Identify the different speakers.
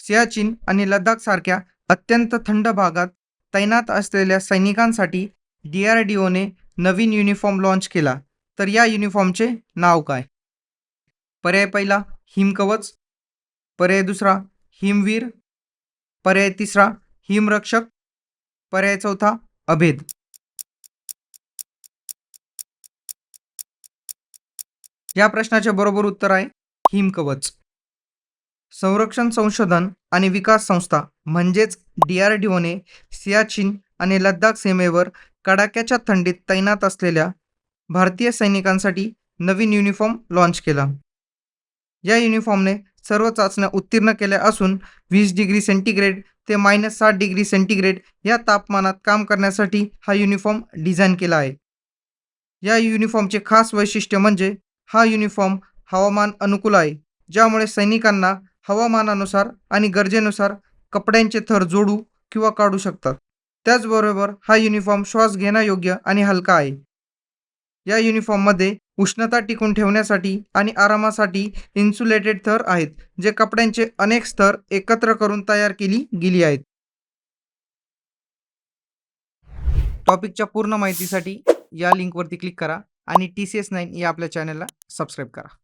Speaker 1: सियाचीन आणि लडाख सारख्या अत्यंत थंड भागात तैनात असलेल्या सैनिकांसाठी DRDOने नवीन युनिफॉर्म लॉन्च केला. तर या युनिफॉर्मचे नाव काय? पर्याय पहिला हिमकवच, पर्याय दुसरा हिमवीर, पर्याय तिसरा हिमरक्षक, पर्याय चौथा अभेद. या प्रश्नाचे बरोबर उत्तर आहे हिमकवच. संरक्षण संशोधन आणि विकास संस्था म्हणजेच DRDOने सियाचीन आणि लडाख सीमेवर कडाक्याच्या थंडीत तैनात असलेल्या भारतीय सैनिकांसाठी नवीन युनिफॉर्म लॉन्च केला. या युनिफॉर्मने सर्व चाचण्या उत्तीर्ण केल्या असून 20 डिग्री सेंटीग्रेड ते -60 डिग्री सेंटीग्रेड या तापमानात काम करण्यासाठी हा युनिफॉर्म डिझाईन केला आहे. या युनिफॉर्मचे खास वैशिष्ट्य म्हणजे हा युनिफॉर्म हवामान अनुकूल आहे, ज्यामुळे सैनिकांना हवामानानुसार आणि गरजेनुसार कपड्यांचे थर जोडू किंवा काढू शकतात. त्याचबरोबर हा युनिफॉर्म श्वास घेण्यायोग्य आणि हलका आहे. या युनिफॉर्ममध्ये उष्णता टिकून ठेवण्यासाठी आणि आरामासाठी इन्सुलेटेड थर आहेत, जे कपड्यांचे अनेक स्तर एकत्र करून तयार केली गेली आहेत. टॉपिकच्या पूर्ण माहितीसाठी या लिंकवरती क्लिक करा आणि TCS9 या आपल्या चॅनलला सबस्क्राईब करा.